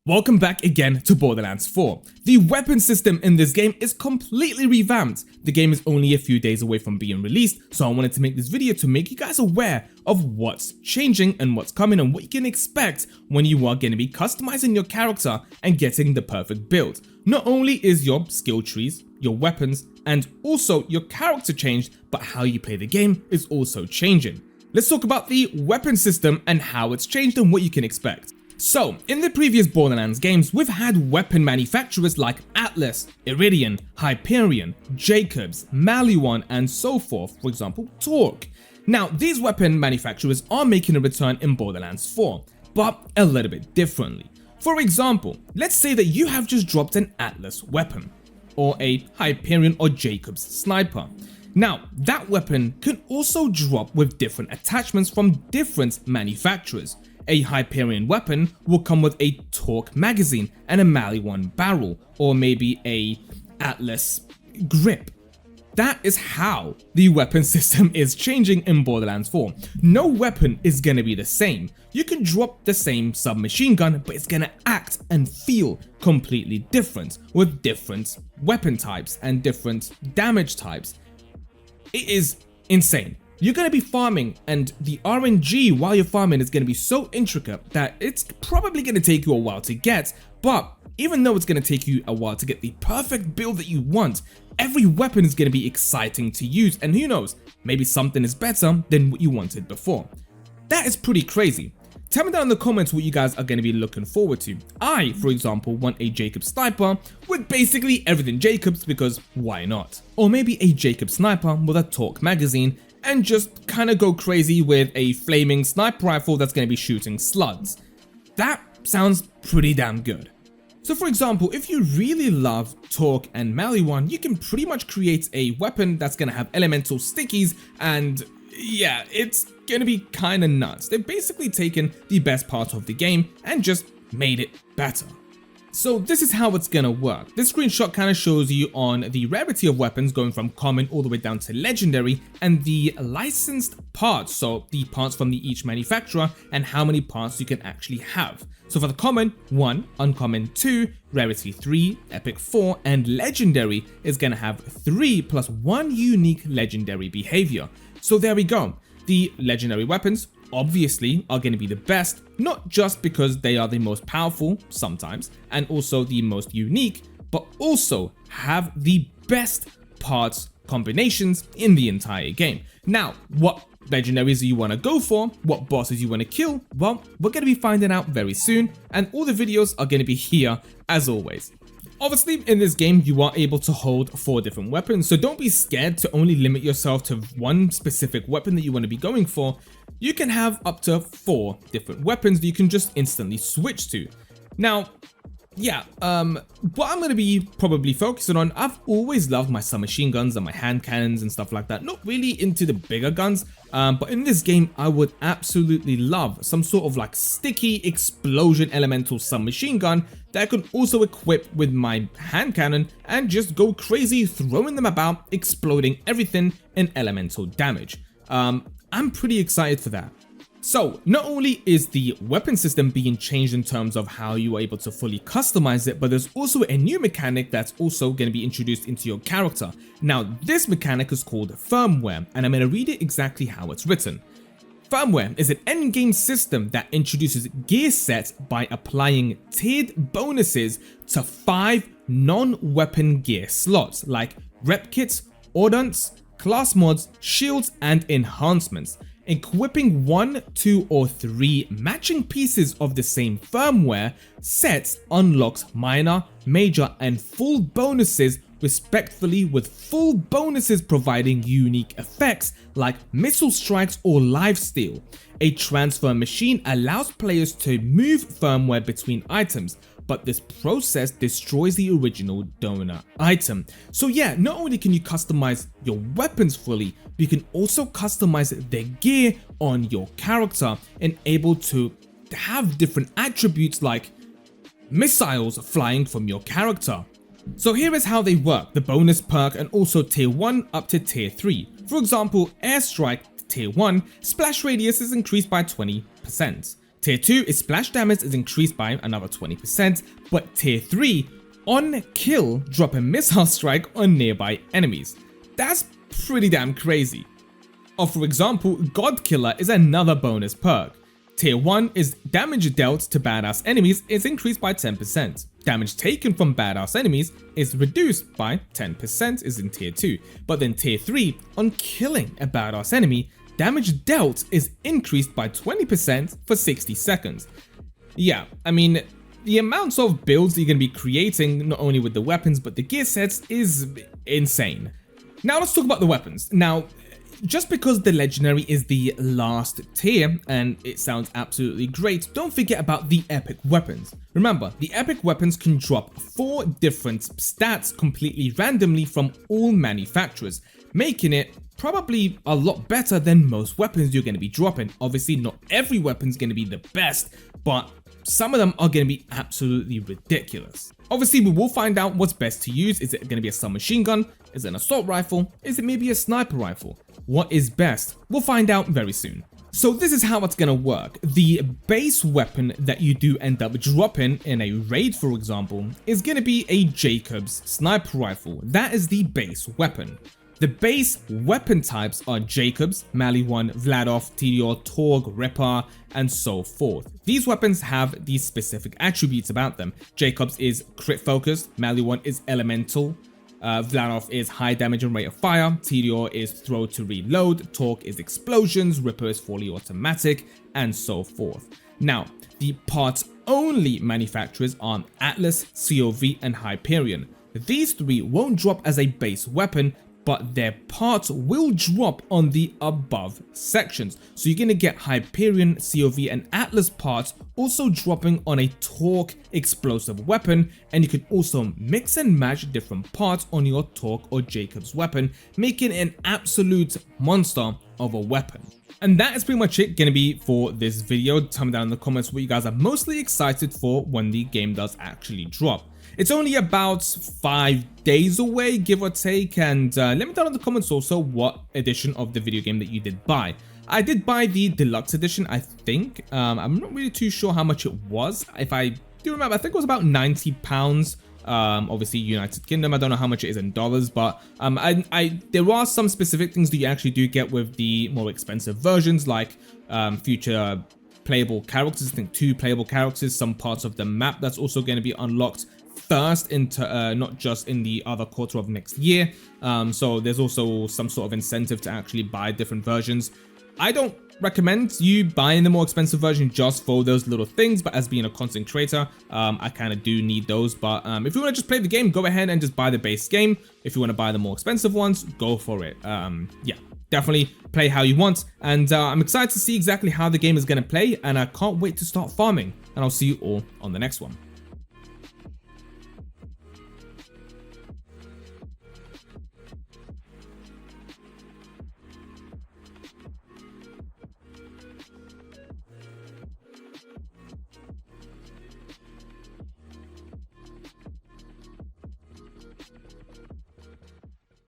Welcome back again to Borderlands 4. The weapon system in this game is completely revamped. The game is only a few days away from being released, so I wanted to make this video to make you guys aware of what's changing and what's coming and what you can expect when you are going to be customizing your character and getting the perfect build. Not only is your skill trees, your weapons, and also your character changed, but how you play the game is also changing. Let's talk about the weapon system and how it's changed and what you can expect. So, in the previous Borderlands games, we've had weapon manufacturers like Atlas, Iridian, Hyperion, Jacobs, Maliwan, and so forth, for example, Torque. Now, these weapon manufacturers are making a return in Borderlands 4, but a little bit differently. For example, let's say that you have just dropped an Atlas weapon, or a Hyperion or Jacobs sniper. Now, that weapon can also drop with different attachments from different manufacturers. A Hyperion weapon will come with a Torque magazine and a Maliwan barrel, or maybe a Atlas grip. That is how the weapon system is changing in Borderlands 4. No weapon is going to be the same. You can drop the same submachine gun, but it's going to act and feel completely different with different weapon types and different damage types. It is insane. You're going to be farming, and the RNG while you're farming is going to be so intricate that it's probably going to take you a while to get, but even though it's going to take you a while to get the perfect build that you want, every weapon is going to be exciting to use, and who knows, maybe something is better than what you wanted before. That is pretty crazy. Tell me down in the comments what you guys are going to be looking forward to. I, for example, want a Jacobs sniper with basically everything Jacobs because why not? Or maybe a Jacobs sniper with a Torque magazine and just kind of go crazy with a flaming sniper rifle that's going to be shooting slugs. That sounds pretty damn good. So for example, if you really love Torque and Maliwan, you can pretty much create a weapon that's going to have elemental stickies, and yeah, it's going to be kind of nuts. They've basically taken the best part of the game and just made it better. So this is how it's gonna work. This screenshot kind of shows you on the rarity of weapons going from common all the way down to legendary and the licensed parts, so the parts from each manufacturer and how many parts you can actually have. So for the common, 1, uncommon 2, rarity 3, epic 4, and legendary is gonna have 3 plus 1 unique legendary behavior. So there we go. The legendary weapons obviously are going to be the best, not just because they are the most powerful sometimes and also the most unique, but also have the best parts combinations in the entire game. Now, what legendaries do you want to go for? What bosses you want to kill? Well, we're going to be finding out very soon, and all the videos are going to be here as always. Obviously, in this game, you are able to hold 4 different weapons, so don't be scared to only limit yourself to one specific weapon that you want to be going for. You can have up to 4 different weapons that you can just instantly switch to. Now, yeah, what I'm going to be probably focusing on, I've always loved my submachine guns and my hand cannons and stuff like that. Not really into the bigger guns, but in this game, I would absolutely love some sort of like sticky explosion elemental submachine gun that I could also equip with my hand cannon and just go crazy throwing them about, exploding everything in elemental damage. I'm pretty excited for that. So, not only is the weapon system being changed in terms of how you are able to fully customize it, but there's also a new mechanic that's also going to be introduced into your character. Now, this mechanic is called firmware, and I'm going to read it exactly how it's written. Firmware is an endgame system that introduces gear sets by applying tiered bonuses to 5 non-weapon gear slots like rep kits, ordnance, class mods, shields, and enhancements. Equipping 1, 2, or 3 matching pieces of the same firmware sets unlocks minor, major, and full bonuses respectively, with full bonuses providing unique effects like missile strikes or lifesteal. A transfer machine allows players to move firmware between items, but this process destroys the original donor item. So yeah, not only can you customize your weapons fully, you can also customize the gear on your character and able to have different attributes like missiles flying from your character. So here is how they work, the bonus perk and also tier 1 up to tier 3. For example, airstrike tier 1, splash radius is increased by 20%. Tier 2 is splash damage is increased by another 20%, but Tier 3, on kill, drop a missile strike on nearby enemies. That's pretty damn crazy. Or for example, God Killer is another bonus perk. Tier 1 is damage dealt to badass enemies is increased by 10%. Damage taken from badass enemies is reduced by 10% is in Tier 2. But then Tier 3, on killing a badass enemy, damage dealt is increased by 20% for 60 seconds. Yeah, I mean, the amounts of builds you're going to be creating, not only with the weapons but the gear sets, is insane. Now let's talk about the weapons. Now, just because the legendary is the last tier and it sounds absolutely great, don't forget about the epic weapons. Remember, the epic weapons can drop 4 different stats completely randomly from all manufacturers, making it probably a lot better than most weapons you're going to be dropping. Obviously, not every weapon's going to be the best, but some of them are going to be absolutely ridiculous. Obviously, we will find out what's best to use. Is it going to be a submachine gun? Is it an assault rifle? Is it maybe a sniper rifle? What is best? We'll find out very soon. So this is how it's going to work. The base weapon that you do end up dropping in a raid, for example, is going to be a Jacobs sniper rifle. That is the base weapon. The base weapon types are Jacobs, Maliwan, Vladov, TDR, Torg, Ripper, and so forth. These weapons have these specific attributes about them. Jacobs is crit focused, Maliwan is elemental, Vladov is high damage and rate of fire, TDR is throw to reload, Torg is explosions, Ripper is fully automatic, and so forth. Now, the parts only manufacturers are Atlas, COV, and Hyperion. These 3 won't drop as a base weapon, but their parts will drop on the above sections. So you're going to get Hyperion, COV, and Atlas parts also dropping on a Torque explosive weapon, and you can also mix and match different parts on your Torque or Jacobs weapon, making an absolute monster of a weapon. And that is pretty much it going to be for this video. Tell me down in the comments what you guys are mostly excited for when the game does actually drop. It's only about 5 days away, give or take, and let me know in the comments also what edition of the video game that you did buy. I did buy the deluxe edition, I think. I'm not really too sure how much it was. If I do remember, I think it was about £90. Obviously United Kingdom, I don't know how much it is in dollars, but there are some specific things that you actually do get with the more expensive versions, like future playable characters. I think 2 playable characters, some parts of the map that's also going to be unlocked first into not just in the other quarter of next year. So there's also some sort of incentive to actually buy different versions. I don't recommend you buying the more expensive version just for those little things, but as being a content creator, I kind of do need those. But if you want to just play the game, go ahead and just buy the base game. If you want to buy the more expensive ones, go for it. Yeah, definitely play how you want, and I'm excited to see exactly how the game is going to play, and I can't wait to start farming, and I'll see you all on the next one.